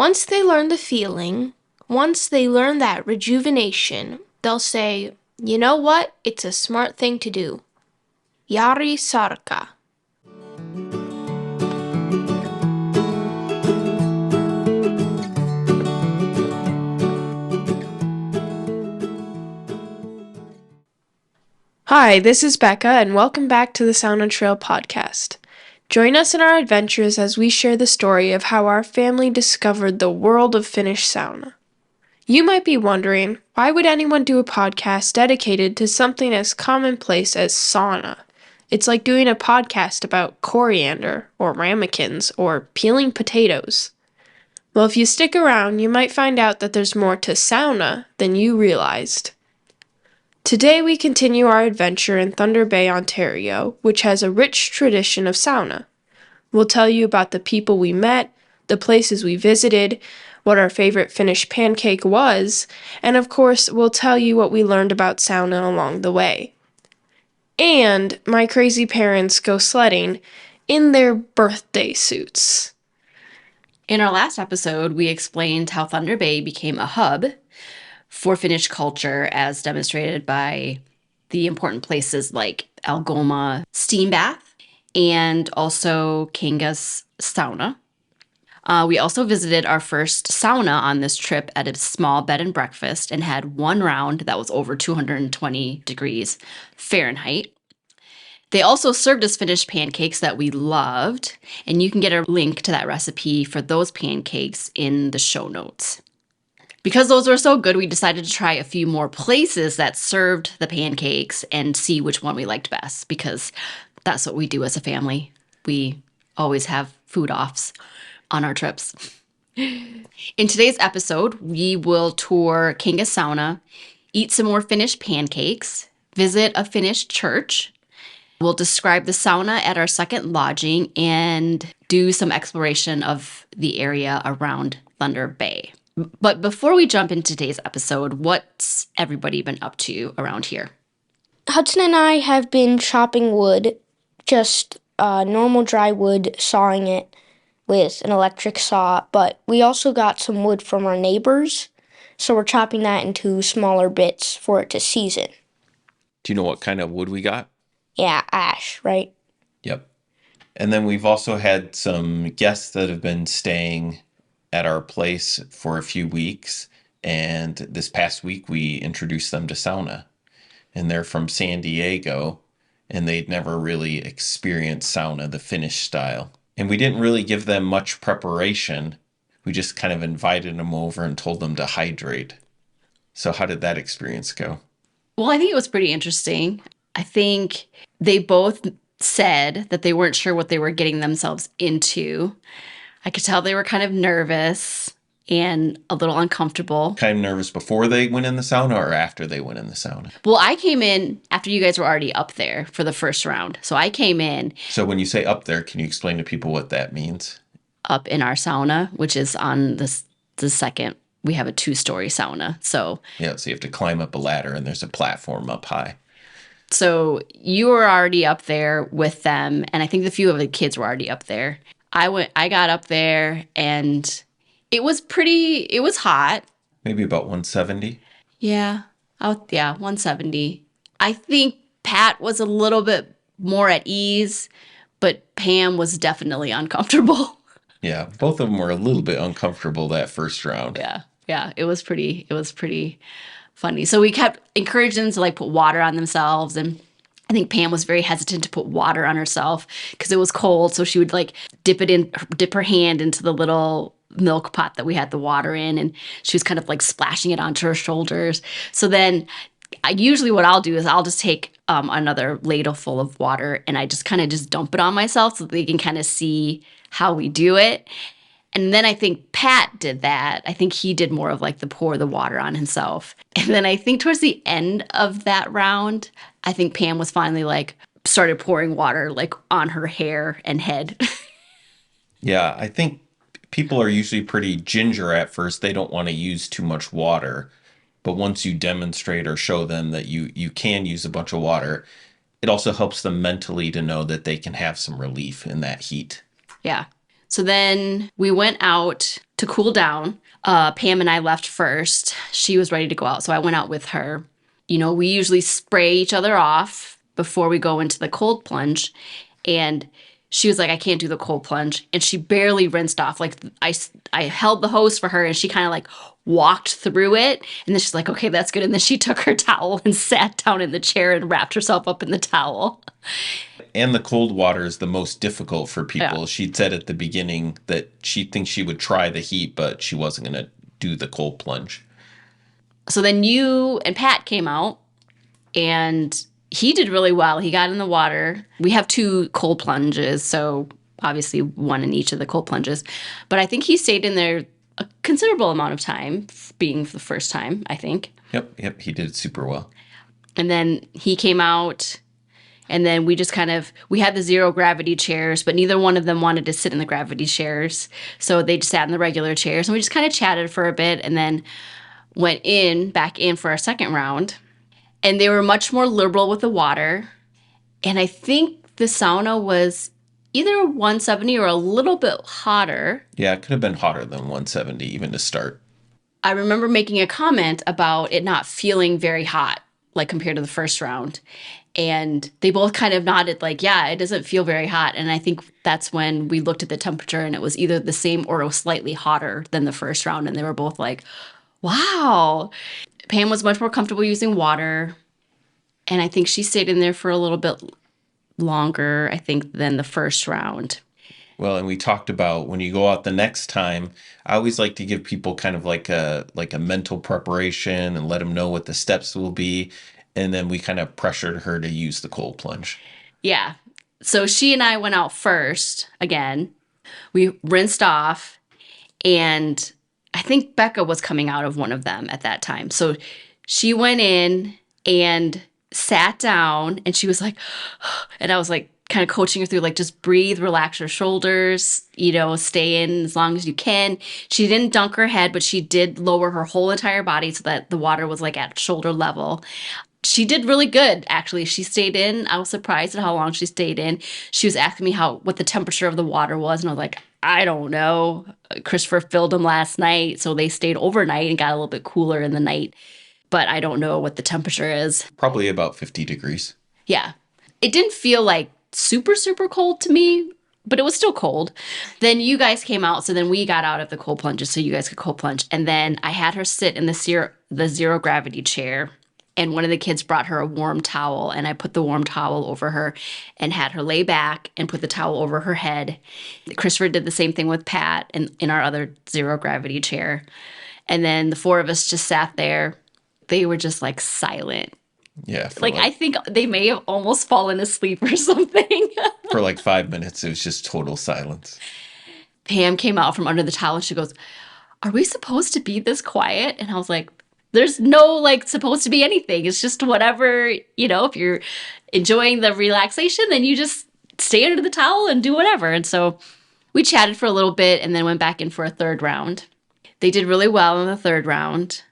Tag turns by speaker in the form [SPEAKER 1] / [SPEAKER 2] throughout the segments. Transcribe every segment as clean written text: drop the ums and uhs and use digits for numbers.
[SPEAKER 1] Once they learn the feeling, once they learn that rejuvenation, they'll say, you know what? It's a smart thing to do. Yari sarka. Hi, this is Becca, and welcome back to the Sauna Trail podcast. Join us in our adventures as we share the story of how our family discovered the world of Finnish sauna. You might be wondering, why would anyone do a podcast dedicated to something as commonplace as sauna? It's like doing a podcast about coriander, or ramekins, or peeling potatoes. Well, if you stick around, you might find out that there's more to sauna than you realized. Today we continue our adventure in Thunder Bay, Ontario, which has a rich tradition of sauna. We'll tell you about the people we met, the places we visited, what our favorite Finnish pancake was, and of course, we'll tell you what we learned about sauna along the way. And my crazy parents go sledding in their birthday suits.
[SPEAKER 2] In our last episode, we explained how Thunder Bay became a hub for Finnish culture as demonstrated by the important places like Algoma Steam Bath and also Kangas Sauna. We also visited our first sauna on this trip at a small bed and breakfast and had one round that was over 220 degrees Fahrenheit. They also served us Finnish pancakes that we loved, and you can get a link to that recipe for those pancakes in the show notes. Because those were so good, we decided to try a few more places that served the pancakes and see which one we liked best, because that's what we do as a family. We always have food offs on our trips. In today's episode, we will tour Kangas Sauna, eat some more Finnish pancakes, visit a Finnish church. We'll describe the sauna at our second lodging and do some exploration of the area around Thunder Bay. But before we jump into today's episode, what's everybody been up to around here?
[SPEAKER 3] Hudson and I have been chopping wood, just normal dry wood, sawing it with an electric saw, but we also got some wood from our neighbors, so we're chopping that into smaller bits for it to season.
[SPEAKER 4] Do you know what kind of wood we got?
[SPEAKER 3] Yeah, ash, right?
[SPEAKER 4] Yep. And then we've also had some guests that have been staying at our place for a few weeks, and this past week we introduced them to sauna. And they're from San Diego, and they'd never really experienced sauna, the Finnish style. And we didn't really give them much preparation. We just kind of invited them over and told them to hydrate. So how did that experience go?
[SPEAKER 2] Well, I think it was pretty interesting. I think they both said that they weren't sure what they were getting themselves into. I could tell they were kind of nervous and a little uncomfortable.
[SPEAKER 4] Kind of nervous before they went in the sauna or after they went in the sauna?
[SPEAKER 2] Well, I came in after you guys were already up there for the first round. So I came in.
[SPEAKER 4] So when you say up there, can you explain to people what that means?
[SPEAKER 2] Up in our sauna, which is on the second. We have a 2-story sauna. So
[SPEAKER 4] yeah, so you have to climb up a ladder and there's a platform up high.
[SPEAKER 2] So you were already up there with them, and I think a few of the kids were already up there. I got up there, and it was hot.
[SPEAKER 4] Maybe about 170?
[SPEAKER 2] Yeah. 170. I think Pat was a little bit more at ease, but Pam was definitely uncomfortable.
[SPEAKER 4] Yeah, both of them were a little bit uncomfortable that first round.
[SPEAKER 2] Yeah, it was pretty funny. So we kept encouraging them to put water on themselves, and I think Pam was very hesitant to put water on herself because it was cold. So she would dip her hand into the little milk pot that we had the water in, and she was kind of splashing it onto her shoulders. So then usually what I'll do is I'll just take another ladle full of water and I just kind of dump it on myself so they can kind of see how we do it. And then I think Pat did that. I think he did more of the pour the water on himself. And then I think towards the end of that round, I think Pam was finally started pouring water on her hair and head.
[SPEAKER 4] Yeah, I think people are usually pretty ginger at first. They don't want to use too much water. But once you demonstrate or show them that you can use a bunch of water, it also helps them mentally to know that they can have some relief in that heat.
[SPEAKER 2] Yeah. So then we went out to cool down. Pam and I left first. She was ready to go out, so I went out with her. You know, we usually spray each other off before we go into the cold plunge. And she was like, I can't do the cold plunge. And she barely rinsed off. Like I held the hose for her and she kind of like walked through it. And then she's like, okay, that's good. And then she took her towel and sat down in the chair and wrapped herself up in the towel.
[SPEAKER 4] And the cold water is the most difficult for people.
[SPEAKER 2] Yeah.
[SPEAKER 4] She'd said at the beginning that she thinks she would try the heat, but she wasn't going to do the cold plunge.
[SPEAKER 2] So then you and Pat came out and he did really well. He got in the water. We have 2 cold plunges, so obviously one in each of the cold plunges. But I think he stayed in there a considerable amount of time, being the first time, I think.
[SPEAKER 4] Yep, he did super well.
[SPEAKER 2] And then he came out, and then we just we had the 0 gravity chairs, but neither one of them wanted to sit in the gravity chairs. So they just sat in the regular chairs, and we just kind of chatted for a bit, and then went back in for our second round. And they were much more liberal with the water. And I think the sauna was either 170 or a little bit hotter.
[SPEAKER 4] Yeah, it could have been hotter than 170 even to start.
[SPEAKER 2] I remember making a comment about it not feeling very hot, like compared to the first round. And they both kind of nodded like, yeah, it doesn't feel very hot. And I think that's when we looked at the temperature and it was either the same or it was slightly hotter than the first round. And they were both like, wow. Pam was much more comfortable using water. And I think she stayed in there for a little bit longer, I think, than the first round.
[SPEAKER 4] Well, and we talked about when you go out the next time, I always like to give people kind of like a mental preparation and let them know what the steps will be. And then we kind of pressured her to use the cold plunge.
[SPEAKER 2] Yeah. So she and I went out first again. We rinsed off, and I think Becca was coming out of one of them at that time. So she went in and sat down, and she was like, and I was like kind of coaching her through, like, just breathe, relax your shoulders, stay in as long as you can. She didn't dunk her head, but she did lower her whole entire body so that the water was like at shoulder level. She did really good, actually. She stayed in. I was surprised at how long she stayed in. She was asking me what the temperature of the water was, and I was like, I don't know. Christopher filled them last night, so they stayed overnight and got a little bit cooler in the night. But I don't know what the temperature is.
[SPEAKER 4] Probably about 50 degrees.
[SPEAKER 2] Yeah. It didn't feel like super, super cold to me, but it was still cold. Then you guys came out, so then we got out of the cold plunges so you guys could cold plunge. And then I had her sit in the 0 gravity chair. And one of the kids brought her a warm towel, and I put the warm towel over her and had her lay back and put the towel over her head. Christopher did the same thing with Pat in our other 0 gravity chair. And then the 4 of us just sat there. They were just like silent.
[SPEAKER 4] Yeah.
[SPEAKER 2] Like I think they may have almost fallen asleep or something.
[SPEAKER 4] For like 5 minutes, it was just total silence.
[SPEAKER 2] Pam came out from under the towel and she goes, are we supposed to be this quiet? And I was like, there's no like supposed to be anything. It's just whatever, if you're enjoying the relaxation, then you just stay under the towel and do whatever. And so we chatted for a little bit and then went back in for a third round. They did really well in the third round.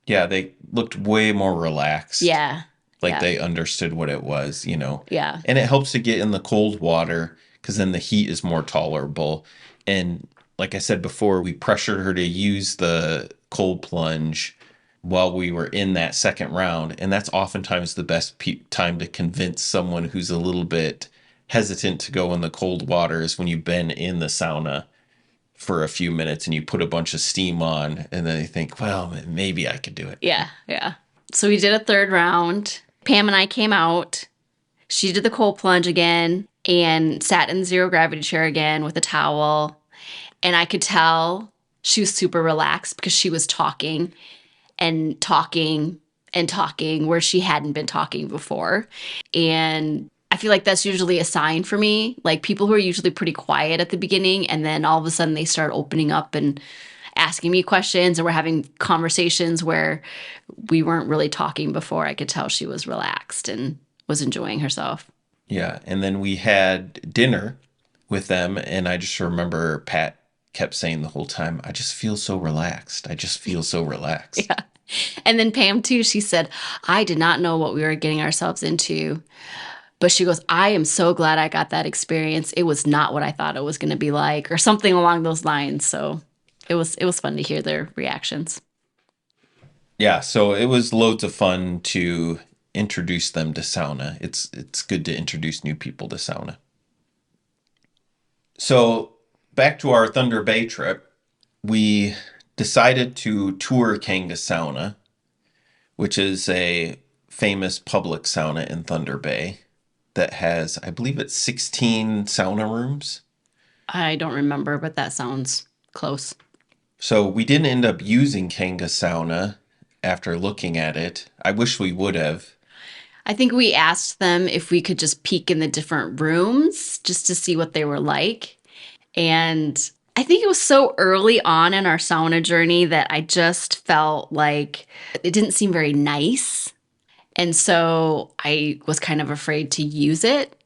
[SPEAKER 4] Yeah, they looked way more relaxed.
[SPEAKER 2] Yeah.
[SPEAKER 4] Like they understood what it was,
[SPEAKER 2] Yeah.
[SPEAKER 4] And it helps to get in the cold water because then the heat is more tolerable. And like I said before, we pressured her to use the cold plunge while we were in that second round. And that's oftentimes the best time to convince someone who's a little bit hesitant to go in the cold water is when you've been in the sauna for a few minutes and you put a bunch of steam on and then they think, well, maybe I could do it.
[SPEAKER 2] Yeah. So we did a third round. Pam and I came out. She did the cold plunge again and sat in the 0 gravity chair again with a towel. And I could tell she was super relaxed because she was talking and talking and talking where she hadn't been talking before. And I feel like that's usually a sign for me. Like people who are usually pretty quiet at the beginning and then all of a sudden they start opening up and asking me questions, and we're having conversations where we weren't really talking before. I could tell she was relaxed and was enjoying herself.
[SPEAKER 4] Yeah. And then we had dinner with them. And I just remember Pat kept saying the whole time, I just feel so relaxed. I just feel so relaxed.
[SPEAKER 2] Yeah. And then Pam too, she said, I did not know what we were getting ourselves into. But she goes, I am so glad I got that experience. It was not what I thought it was going to be like, or something along those lines. So it was fun to hear their reactions.
[SPEAKER 4] Yeah, so it was loads of fun to introduce them to sauna. It's good to introduce new people to sauna. So back to our Thunder Bay trip, we decided to tour Kangas Sauna, which is a famous public sauna in Thunder Bay that has, I believe it's 16 sauna rooms.
[SPEAKER 2] I don't remember, but that sounds close.
[SPEAKER 4] So we didn't end up using Kangas Sauna after looking at it. I wish we would have.
[SPEAKER 2] I think we asked them if we could just peek in the different rooms just to see what they were like. And I think it was so early on in our sauna journey that I just felt like it didn't seem very nice. And so I was kind of afraid to use it.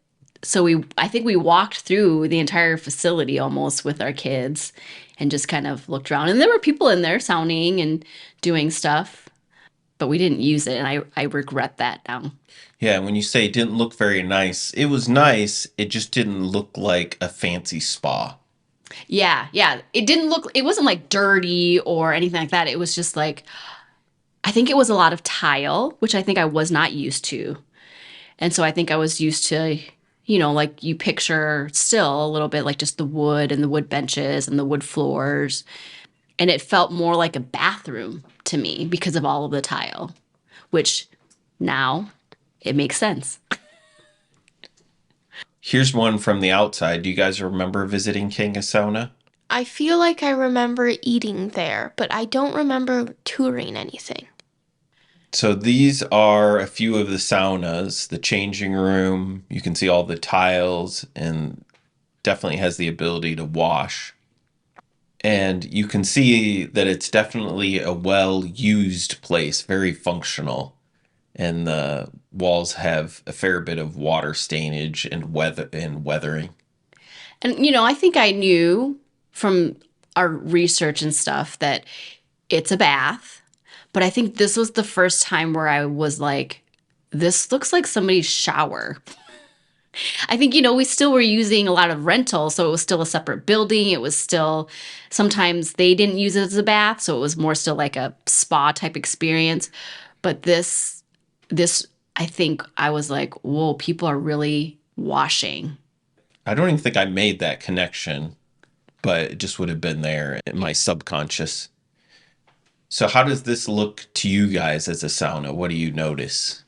[SPEAKER 2] So I think we walked through the entire facility almost with our kids and just kind of looked around. And there were people in there sauning and doing stuff, but we didn't use it. And I regret that now.
[SPEAKER 4] Yeah, when you say it didn't look very nice, it was nice. It just didn't look like a fancy spa.
[SPEAKER 2] Yeah. It wasn't like dirty or anything like that. It was just like, I think it was a lot of tile, which I think I was not used to. And so I think I was used to, like you picture still a little bit like just the wood and the wood benches and the wood floors. And it felt more like a bathroom to me because of all of the tile, which now it makes sense.
[SPEAKER 4] Here's one from the outside. Do you guys remember visiting Kangas Sauna?
[SPEAKER 1] I feel like I remember eating there, but I don't remember touring anything.
[SPEAKER 4] So these are a few of the saunas, the changing room. You can see all the tiles and definitely has the ability to wash. And you can see that it's definitely a well-used place, very functional. And the walls have a fair bit of water stainage and weathering.
[SPEAKER 2] And, I think I knew from our research and stuff that it's a bath. But I think this was the first time where I was like, this looks like somebody's shower. I think, we still were using a lot of rental, so it was still a separate building. It was still, sometimes they didn't use it as a bath, so it was more still like a spa type experience. But this, I think I was like, whoa, people are really washing.
[SPEAKER 4] I don't even think I made that connection, but it just would have been there in my subconscious. So how does this look to you guys as a sauna? What do you notice?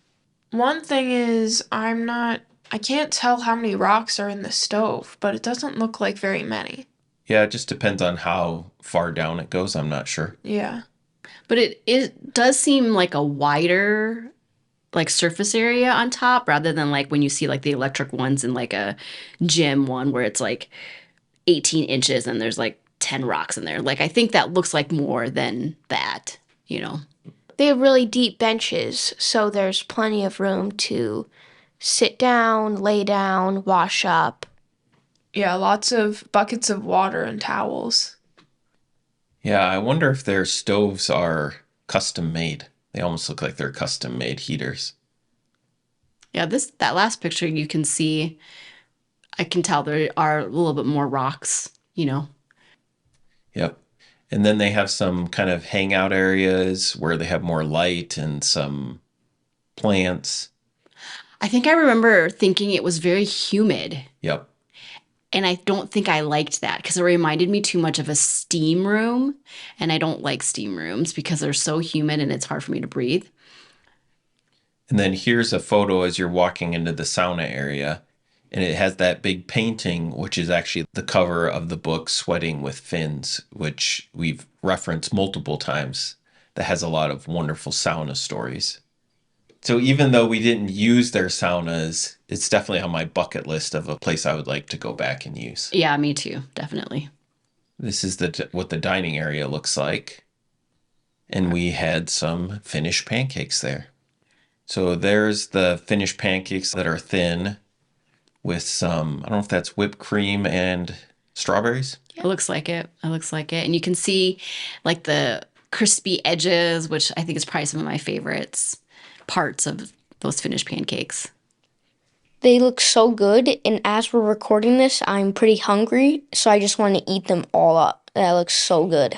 [SPEAKER 1] One thing is, I can't tell how many rocks are in the stove, but it doesn't look like very many.
[SPEAKER 4] Yeah, it just depends on how far down it goes. I'm not sure.
[SPEAKER 1] Yeah.
[SPEAKER 2] But it does seem like a wider like surface area on top rather than like when you see like the electric ones in like a gym one where it's like 18 inches and there's like 10 rocks in there. Like I think that looks like more than that.
[SPEAKER 3] They have really deep benches, so there's plenty of room to sit down, lay down, wash up.
[SPEAKER 1] Yeah, lots of buckets of water and towels.
[SPEAKER 4] Yeah, I wonder if their stoves are custom made. They almost look like they're custom made heaters.
[SPEAKER 2] Yeah, that last picture you can see, I can tell there are a little bit more rocks.
[SPEAKER 4] Yep. And then they have some kind of hangout areas where they have more light and some plants.
[SPEAKER 2] I think I remember thinking it was very humid.
[SPEAKER 4] Yep.
[SPEAKER 2] And I don't think I liked that because it reminded me too much of a steam room. And I don't like steam rooms because they're so humid and it's hard for me to breathe.
[SPEAKER 4] And then here's a photo as you're walking into the sauna area. And it has that big painting, which is actually the cover of the book Sweating with Fins, which we've referenced multiple times. That has a lot of wonderful sauna stories. So even though we didn't use their saunas, it's definitely on my bucket list of a place I would like to go back and use.
[SPEAKER 2] Yeah, me too. Definitely.
[SPEAKER 4] This is what the dining area looks like. And we had some Finnish pancakes there. So there's the Finnish pancakes that are thin with some, I don't know if that's whipped cream and strawberries.
[SPEAKER 2] It looks like it. It looks like it. And you can see like the crispy edges, which I think is probably some of my favorites parts of those Finnish pancakes.
[SPEAKER 3] They look so good, and as we're recording this, I'm pretty hungry, so I just want to eat them all up. That looks so good.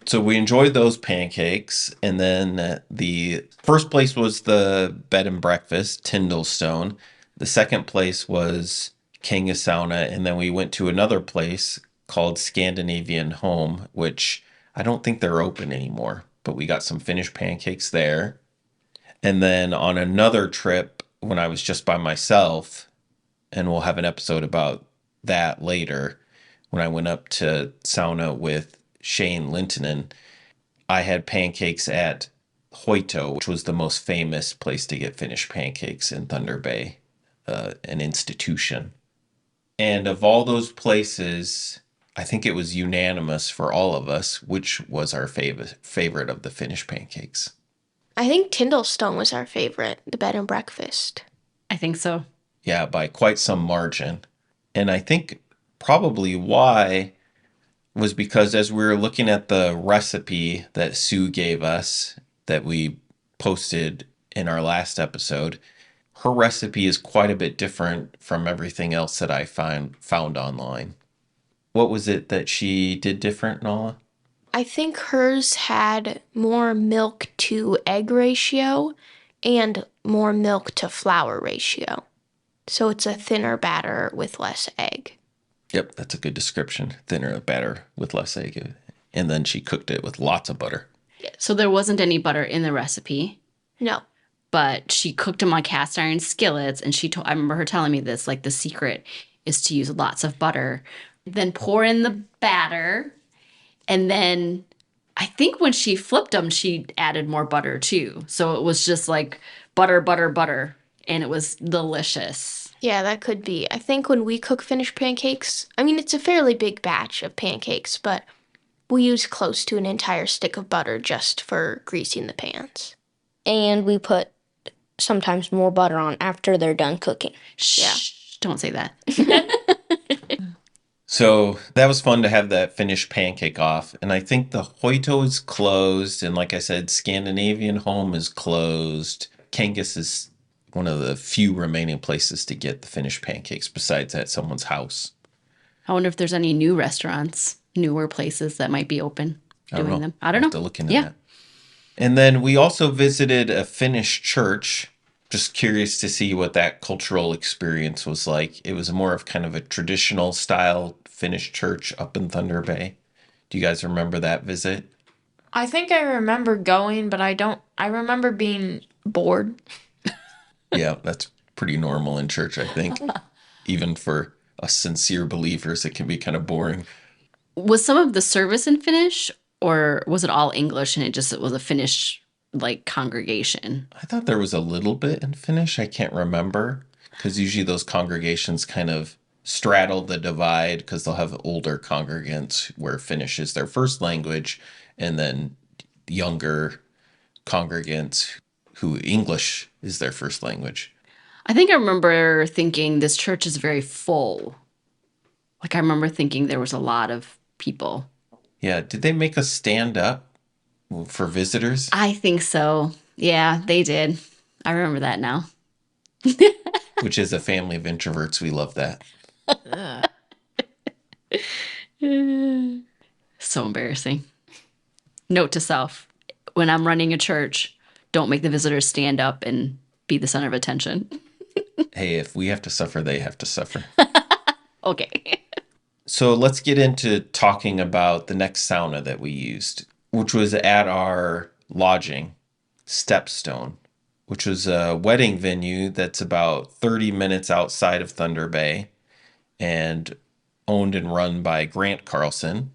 [SPEAKER 4] So we enjoyed those pancakes, and then the first place was the bed and breakfast, Stone. The second place was Kangas Sauna, and then we went to another place called Scandinavian Home, which I don't think they're open anymore, but we got some Finnish pancakes there. And then on another trip, when I was just by myself, and we'll have an episode about that later, when I went up to sauna with Shane Lintonen, I had pancakes at Hoito, which was the most famous place to get Finnish pancakes in Thunder Bay, an institution. And of all those places, I think it was unanimous for all of us which was our favorite of the Finnish pancakes.
[SPEAKER 1] I think Stone was our favorite, the bed and breakfast.
[SPEAKER 2] I think so.
[SPEAKER 4] Yeah, by quite some margin. And I think probably why was because as we were looking at the recipe that Sue gave us that we posted in our last episode, her recipe is quite a bit different from everything else that I found online. What was it that she did different, Nala?
[SPEAKER 1] I think hers had more milk to egg ratio and more milk to flour ratio. So it's a thinner batter with less egg.
[SPEAKER 4] Yep, that's a good description. Thinner batter with less egg. And then she cooked it with lots of butter.
[SPEAKER 2] So there wasn't any butter in the recipe,
[SPEAKER 1] No.
[SPEAKER 2] but she cooked them on cast iron skillets. And I remember her telling me this, like the secret is to use lots of butter. Then pour in the batter. And then I think when she flipped them, she added more butter too. So it was just like butter, butter, butter. And it was delicious.
[SPEAKER 1] Yeah, that could be. I think when we cook Finnish pancakes, I mean, it's a fairly big batch of pancakes, but we use close to an entire stick of butter just for greasing the pans.
[SPEAKER 3] And we put sometimes more butter on after they're done cooking.
[SPEAKER 2] Shh, don't say that.
[SPEAKER 4] So that was fun to have that Finnish pancake off. And I think the Hoito is closed. And like I said, Scandinavian Home is closed. Kangas is one of the few remaining places to get the Finnish pancakes besides at someone's house.
[SPEAKER 2] I wonder if there's any new restaurants, newer places that might be open doing them. I don't know.
[SPEAKER 4] Have to look into that. And then we also visited a Finnish church. Just curious to see what that cultural experience was like. It was more of kind of a traditional style Finnish church up in Thunder Bay. Do you guys remember that visit?
[SPEAKER 1] I think I remember going, but I remember being bored.
[SPEAKER 4] Yeah, that's pretty normal in church, I think. Even for us sincere believers, it can be kind of boring.
[SPEAKER 2] Was some of the service in Finnish, or was it all English and it was a Finnish like congregation?
[SPEAKER 4] I thought there was a little bit in Finnish. I can't remember because usually those congregations kind of straddle the divide because they'll have older congregants where Finnish is their first language and then younger congregants who English is their first language.
[SPEAKER 2] I think I remember thinking this church is very full. Like I remember thinking there was a lot of people.
[SPEAKER 4] Yeah, did they make us stand up for visitors?
[SPEAKER 2] I think so. Yeah, they did. I remember that now.
[SPEAKER 4] Which is a family of introverts. We love that.
[SPEAKER 2] So embarrassing. Note to self, when I'm running a church, don't make the visitors stand up and be the center of attention.
[SPEAKER 4] Hey, if we have to suffer, they have to suffer.
[SPEAKER 2] Okay.
[SPEAKER 4] So let's get into talking about the next sauna that we used, which was at our lodging, Stepstone, which was a wedding venue that's about 30 minutes outside of Thunder Bay and owned and run by Grant Carlson,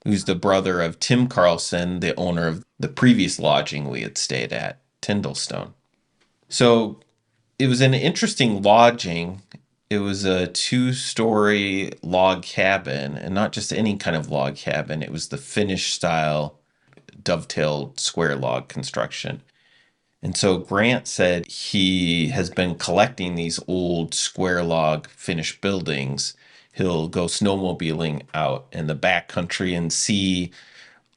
[SPEAKER 4] who's the brother of Tim Carlson, the owner of the previous lodging we had stayed at, Stone. So it was an interesting lodging. It was a 2-story log cabin, and not just any kind of log cabin. It was the Finnish style dovetailed square log construction. And so Grant said he has been collecting these old square log Finnish buildings. He'll go snowmobiling out in the backcountry and see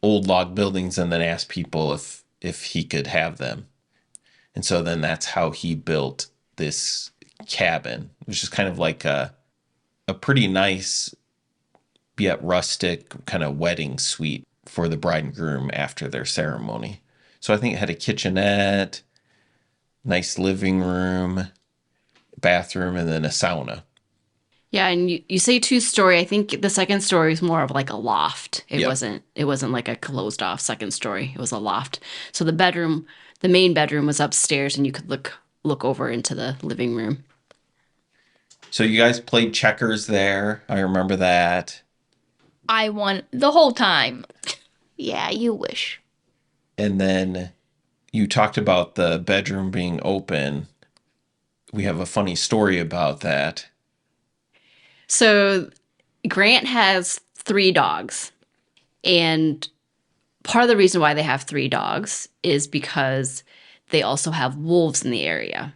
[SPEAKER 4] old log buildings and then ask people if he could have them. And so then that's how he built this cabin, which is kind of like a pretty nice yet rustic kind of wedding suite for the bride and groom after their ceremony. So I think it had a kitchenette, nice living room, bathroom, and then a sauna.
[SPEAKER 2] Yeah, and you say two-story. I think the second story is more of like a loft. It
[SPEAKER 4] Yep.
[SPEAKER 2] wasn't like a closed off second story. It was a loft. So the main bedroom was upstairs, and you could look over into the living room.
[SPEAKER 4] So you guys played checkers there. I remember that.
[SPEAKER 5] I won the whole time.
[SPEAKER 3] Yeah, you wish.
[SPEAKER 4] And then you talked about the bedroom being open. We have a funny story about that.
[SPEAKER 2] So Grant has 3 dogs. And part of the reason why they have 3 dogs is because they also have wolves in the area.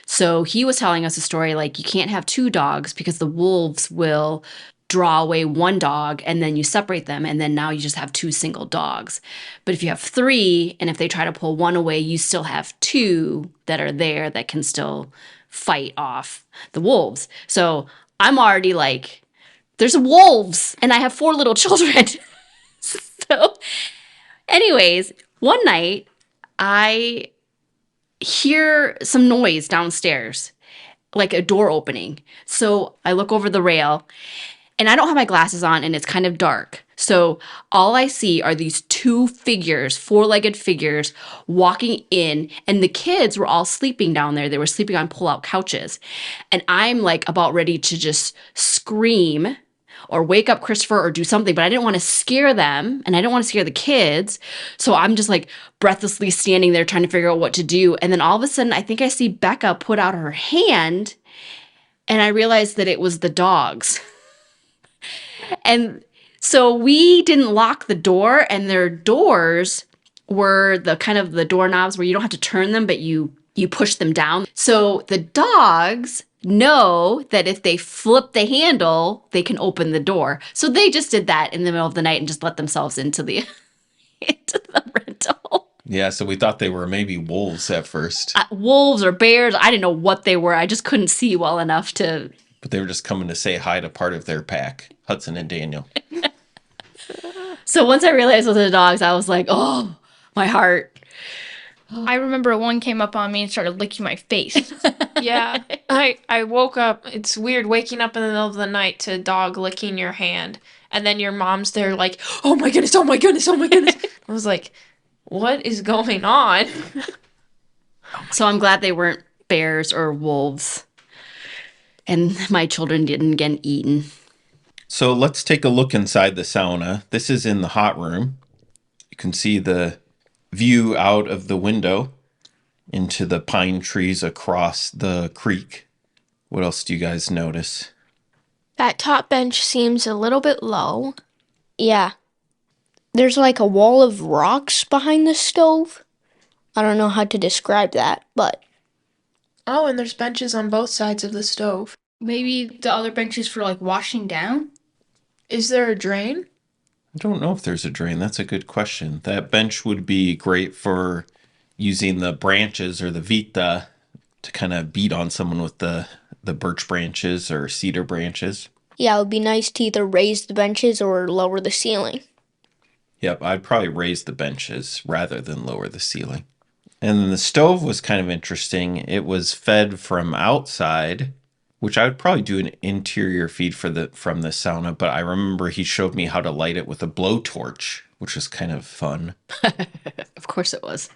[SPEAKER 2] So he was telling us a story like you can't have 2 dogs because the wolves will draw away one dog and then you separate them and then now you just have 2 single dogs. But if you have 3 and if they try to pull one away, you still have 2 that are there that can still fight off the wolves. So I'm already like, there's wolves and I have 4 little children. So anyways, one night I hear some noise downstairs, like a door opening. So I look over the rail and I don't have my glasses on and it's kind of dark. So all I see are these 2 figures, 4-legged figures walking in, and the kids were all sleeping down there. They were sleeping on pull-out couches. And I'm like about ready to just scream or wake up Christopher or do something, but I didn't want to scare them and I didn't want to scare the kids. So I'm just like breathlessly standing there trying to figure out what to do. And then all of a sudden, I think I see Becca put out her hand and I realized that it was the dogs. And so we didn't lock the door, and their doors were the kind of the doorknobs where you don't have to turn them, but you push them down. So the dogs know that if they flip the handle, they can open the door. So they just did that in the middle of the night and just let themselves into the rental.
[SPEAKER 4] Yeah, so we thought they were maybe wolves at first.
[SPEAKER 2] Wolves or bears, I didn't know what they were. I just couldn't see well enough to.
[SPEAKER 4] But they were just coming to say hi to part of their pack, Hudson and Daniel.
[SPEAKER 2] So once I realized it was the dogs, I was like, oh, my heart.
[SPEAKER 5] I remember one came up on me and started licking my face.
[SPEAKER 1] Yeah. I woke up. It's weird waking up in the middle of the night to a dog licking your hand. And then your mom's there like, oh my goodness, oh my goodness, oh my goodness. I was like, what is going on?
[SPEAKER 2] So I'm glad they weren't bears or wolves. And my children didn't get eaten.
[SPEAKER 4] So let's take a look inside the sauna. This is in the hot room. You can see the view out of the window into the pine trees across the creek. What else do you guys notice?
[SPEAKER 3] That top bench seems a little bit low. Yeah. There's like a wall of rocks behind the stove. I don't know how to describe that, but
[SPEAKER 1] Oh, and there's benches on both sides of the stove.
[SPEAKER 5] Maybe the other benches for like washing down?
[SPEAKER 1] Is there a drain?
[SPEAKER 4] I don't know if there's a drain. That's a good question. That bench would be great for using the branches or the vita to kind of beat on someone with the birch branches or cedar branches.
[SPEAKER 3] yeah, it would be nice to either raise the benches or lower the ceiling.
[SPEAKER 4] Yep, I'd probably raise the benches rather than lower the ceiling. And then the stove was kind of interesting. It was fed from outside, which I would probably do an interior feed from the sauna, but I remember he showed me how to light it with a blowtorch, which was kind of fun.
[SPEAKER 2] Of course it was.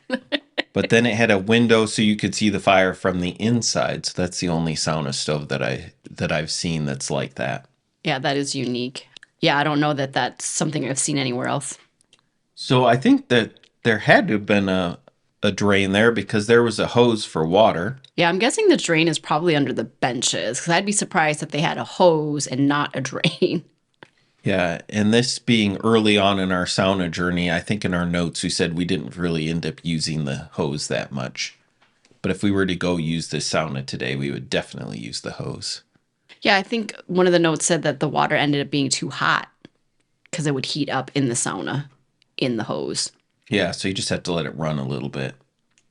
[SPEAKER 4] But then it had a window so you could see the fire from the inside. So that's the only sauna stove that I've seen that's like that.
[SPEAKER 2] Yeah, that is unique. Yeah, I don't know that that's something I've seen anywhere else.
[SPEAKER 4] So I think that there had to have been a drain there because there was a hose for water.
[SPEAKER 2] Yeah, I'm guessing the drain is probably under the benches because I'd be surprised if they had a hose and not a drain.
[SPEAKER 4] Yeah, and this being early on in our sauna journey, I think in our notes we said we didn't really end up using the hose that much. But if we were to go use this sauna today, we would definitely use the hose.
[SPEAKER 2] Yeah, I think one of the notes said that the water ended up being too hot because it would heat up in the sauna in the hose.
[SPEAKER 4] Yeah, so you just have to let it run a little bit.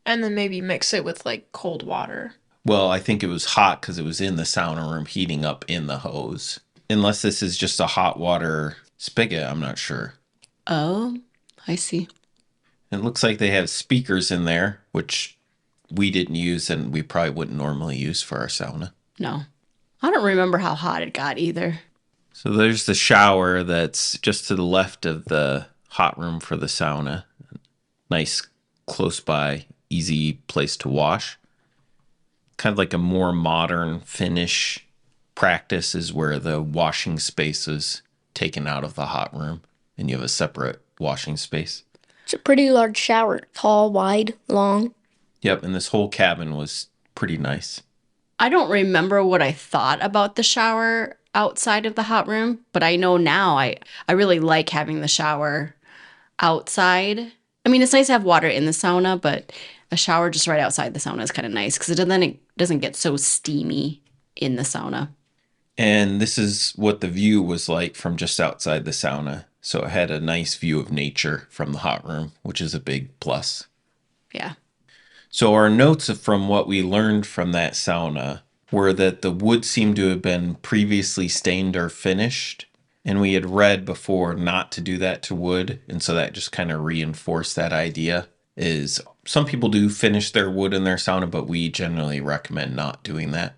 [SPEAKER 1] And then maybe mix it with like cold water.
[SPEAKER 4] Well, I think it was hot because it was in the sauna room heating up in the hose. Unless this is just a hot water spigot, I'm not sure.
[SPEAKER 2] Oh, I see.
[SPEAKER 4] It looks like they have speakers in there, which we didn't use and we probably wouldn't normally use for our sauna.
[SPEAKER 2] No. I don't remember how hot it got either.
[SPEAKER 4] So there's the shower that's just to the left of the hot room for the sauna. Nice, close by, easy place to wash. Kind of like a more modern Finnish practice is where the washing space is taken out of the hot room and you have a separate washing space.
[SPEAKER 3] It's a pretty large shower. Tall, wide, long.
[SPEAKER 4] Yep, and this whole cabin was pretty nice.
[SPEAKER 2] I don't remember what I thought about the shower outside of the hot room, but I know now I really like having the shower outside. I mean, it's nice to have water in the sauna, but a shower just right outside the sauna is kind of nice because it doesn't get so steamy in the sauna.
[SPEAKER 4] And this is what the view was like from just outside the sauna. So it had a nice view of nature from the hot room, which is a big plus.
[SPEAKER 2] Yeah.
[SPEAKER 4] So our notes from what we learned from that sauna were that the wood seemed to have been previously stained or finished. And we had read before not to do that to wood. And so that just kind of reinforced that idea is some people do finish their wood in their sauna, but we generally recommend not doing that.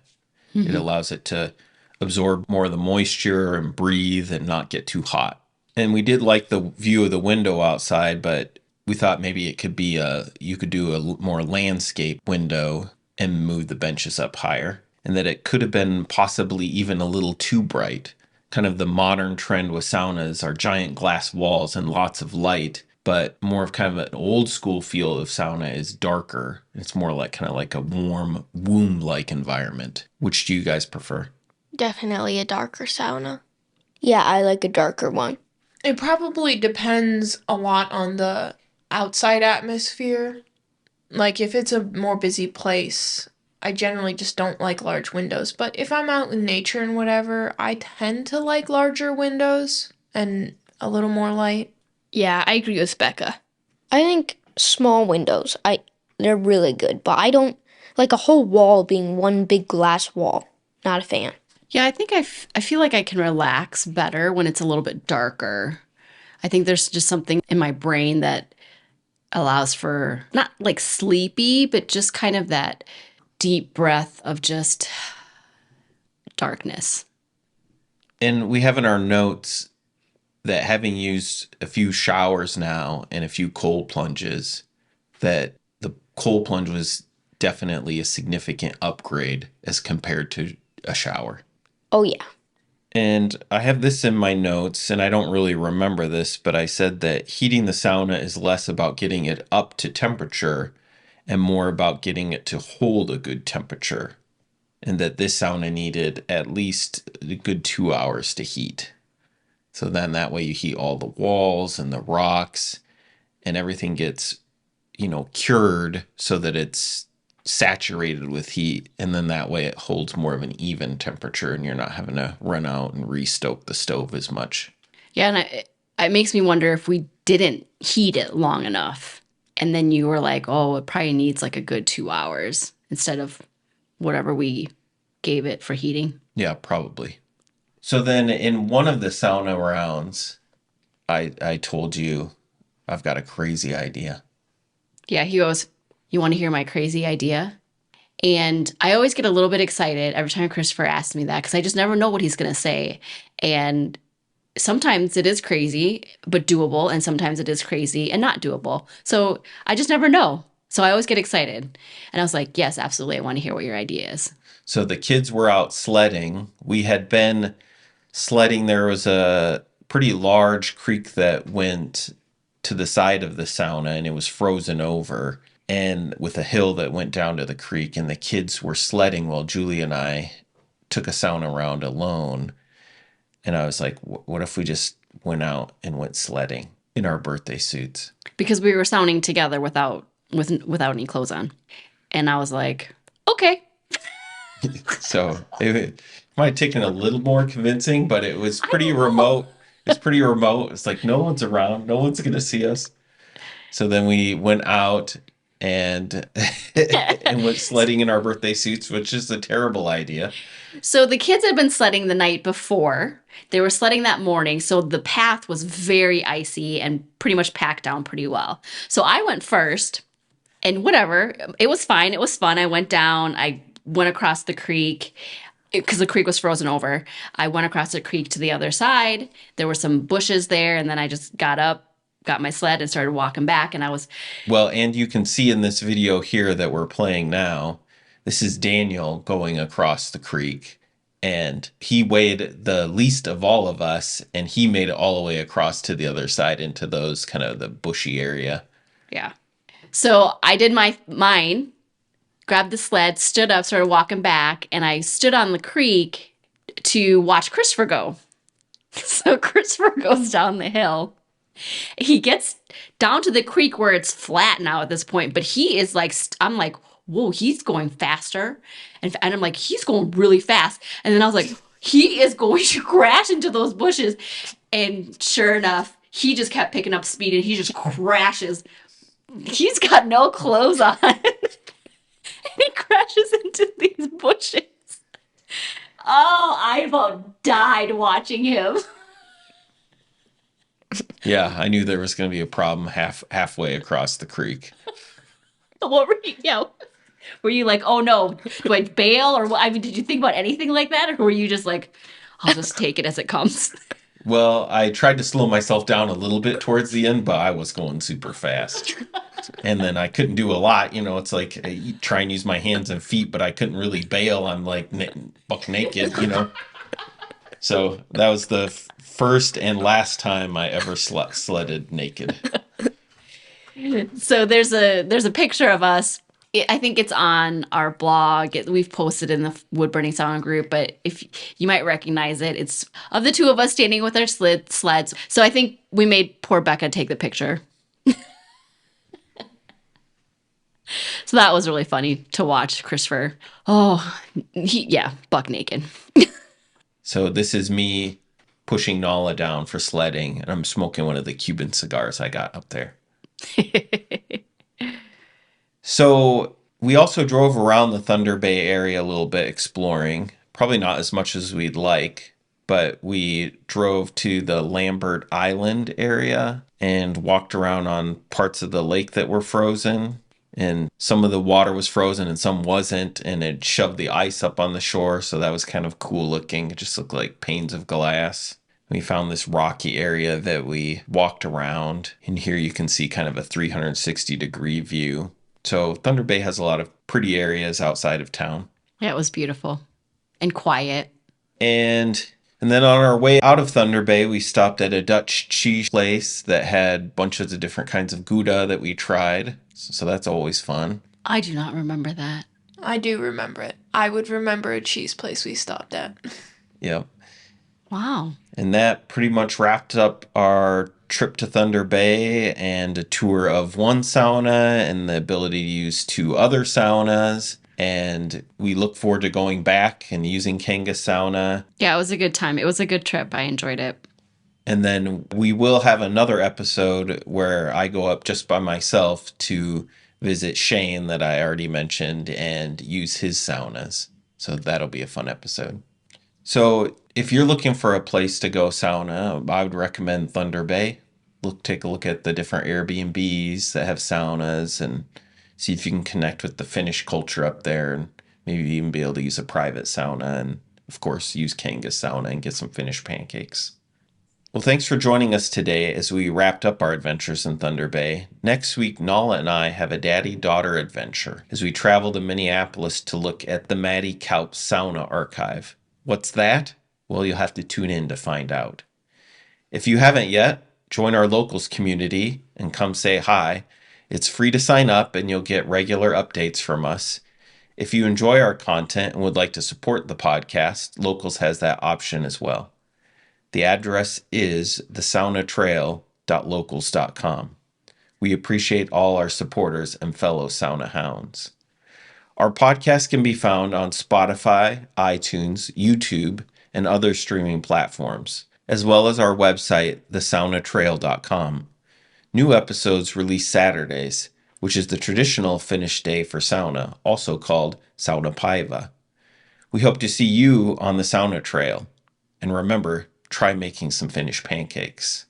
[SPEAKER 4] It allows it to absorb more of the moisture and breathe and not get too hot. And we did like the view of the window outside, but we thought maybe it could be you could do a more landscape window and move the benches up higher. And that it could have been possibly even a little too bright. Kind of the modern trend with saunas are giant glass walls and lots of light, but more of kind of an old school feel of sauna is darker. It's more like kind of like a warm womb-like environment. Which do you guys prefer?
[SPEAKER 5] Definitely a darker sauna.
[SPEAKER 3] Yeah, I like a darker one.
[SPEAKER 1] It probably depends a lot on the outside atmosphere. Like if it's a more busy place, I generally just don't like large windows. But if I'm out in nature and whatever, I tend to like larger windows and a little more light.
[SPEAKER 5] Yeah, I agree with Becca.
[SPEAKER 3] I think small windows, they're really good, but I don't like a whole wall being one big glass wall. Not a fan.
[SPEAKER 2] Yeah, I think I feel like I can relax better when it's a little bit darker. I think there's just something in my brain that allows for not like sleepy, but just kind of that deep breath of just darkness.
[SPEAKER 4] And we have in our notes that having used a few showers now and a few cold plunges, that the cold plunge was definitely a significant upgrade as compared to a shower.
[SPEAKER 3] Oh, yeah.
[SPEAKER 4] And I have this in my notes, and I don't really remember this, but I said that heating the sauna is less about getting it up to temperature and more about getting it to hold a good temperature. And that this sauna needed at least a good 2 hours to heat. So then that way you heat all the walls and the rocks and everything gets, cured so that it's saturated with heat. And then that way it holds more of an even temperature and you're not having to run out and restoke the stove as much.
[SPEAKER 2] Yeah, and it makes me wonder if we didn't heat it long enough. And then you were like, oh, it probably needs like a good 2 hours instead of whatever we gave it for heating.
[SPEAKER 4] Yeah, probably. So then in one of the sauna rounds, I told you I've got a crazy idea.
[SPEAKER 2] Yeah, he goes, you want to hear my crazy idea? And I always get a little bit excited every time Christopher asks me that because I just never know what he's going to say. And sometimes it is crazy, but doable. And sometimes it is crazy and not doable. So I just never know. So I always get excited. And I was like, yes, absolutely. I want to hear what your idea is.
[SPEAKER 4] So the kids were out sledding. We had been sledding. There was a pretty large creek that went to the side of the sauna and it was frozen over and with a hill that went down to the creek, and the kids were sledding while Julie and I took a sauna round alone. And I was like, what if we just went out and went sledding in our birthday suits?
[SPEAKER 2] Because we were sauning together without any clothes on. And I was like, okay.
[SPEAKER 4] So it might have taken a little more convincing, but it was pretty remote. It's pretty remote. It's like no one's around. No one's going to see us. So then we went out and and went sledding in our birthday suits, which is a terrible idea.
[SPEAKER 2] So the kids had been sledding the night before. They were sledding that morning, so the path was very icy and pretty much packed down pretty well. So I went first, and whatever, it was fine. It was fun. I went down. I went across the creek because the creek was frozen over. I went across the creek to the other side. There were some bushes there, and then I just got up, got my sled, and started walking back. And I was
[SPEAKER 4] Well, and you can see in this video here that we're playing now, this is Daniel going across the creek, and he weighed the least of all of us, and he made it all the way across to the other side into those kind of the bushy area.
[SPEAKER 2] yeah. So I did mine, grabbed the sled, stood up, started walking back, and I stood on the creek to watch Christopher go. So Christopher goes down the hill. He gets down to the creek where it's flat now at this point, but he is like, I'm like, whoa, he's going faster. And I'm like, he's going really fast. And then I was like, he is going to crash into those bushes. And sure enough, he just kept picking up speed and he just crashes. He's got no clothes on. And he crashes into these bushes. Oh, I about died watching him.
[SPEAKER 4] Yeah, I knew there was going to be a problem halfway across the creek.
[SPEAKER 2] What were you, were you like, oh no, do I bail? Or I mean, did you think about anything like that? Or were you just like, I'll just take it as it comes?
[SPEAKER 4] Well, I tried to slow myself down a little bit towards the end, but I was going super fast. And then I couldn't do a lot. It's like I try and use my hands and feet, but I couldn't really bail. I'm like buck naked. So that was the first and last time I ever sledded naked.
[SPEAKER 2] So there's a picture of us. I think it's on our blog. We've posted in the Wood Burning Sauna group, but if you might recognize it, it's of the two of us standing with our sleds. So I think we made poor Becca take the picture. So that was really funny to watch Christopher. Oh, buck naked.
[SPEAKER 4] So this is me pushing Nala down for sledding, and I'm smoking one of the Cuban cigars I got up there. So we also drove around the Thunder Bay area a little bit exploring. Probably not as much as we'd like, but we drove to the Lambert Island area and walked around on parts of the lake that were frozen. And some of the water was frozen and some wasn't, and it shoved the ice up on the shore, so that was kind of cool looking. It just looked like panes of glass. We found this rocky area that we walked around, and here you can see kind of a 360-degree view. So Thunder Bay has a lot of pretty areas outside of town.
[SPEAKER 2] Yeah, it was beautiful and quiet.
[SPEAKER 4] And then on our way out of Thunder Bay, we stopped at a Dutch cheese place that had bunches of different kinds of Gouda that we tried. So that's always fun.
[SPEAKER 2] I do not remember that.
[SPEAKER 1] I do remember it. I would remember a cheese place we stopped at.
[SPEAKER 4] Yep.
[SPEAKER 2] Wow.
[SPEAKER 4] And that pretty much wrapped up our trip to Thunder Bay and a tour of one sauna and the ability to use two other saunas. And we look forward to going back and using Kangas Sauna.
[SPEAKER 2] Yeah, it was a good time. It was a good trip. I enjoyed it.
[SPEAKER 4] And then we will have another episode where I go up just by myself to visit Shane that I already mentioned and use his saunas. So that'll be a fun episode. So if you're looking for a place to go sauna, I would recommend Thunder Bay. Take a look at the different Airbnbs that have saunas and see if you can connect with the Finnish culture up there and maybe even be able to use a private sauna and, of course, use Kangas Sauna and get some Finnish pancakes. Well, thanks for joining us today as we wrapped up our adventures in Thunder Bay. Next week, Nala and I have a daddy-daughter adventure as we travel to Minneapolis to look at the Maddie Kaup Sauna Archive. What's that? Well, you'll have to tune in to find out. If you haven't yet, join our locals community and come say hi. It's free to sign up and you'll get regular updates from us. If you enjoy our content and would like to support the podcast, Locals has that option as well. The address is thesaunatrail.locals.com. We appreciate all our supporters and fellow sauna hounds. Our podcast can be found on Spotify, iTunes, YouTube, and other streaming platforms, as well as our website, thesaunatrail.com. New episodes release Saturdays. which is the traditional Finnish day for sauna, also called saunapäivä. We hope to see you on the sauna trail. And remember, try making some Finnish pancakes.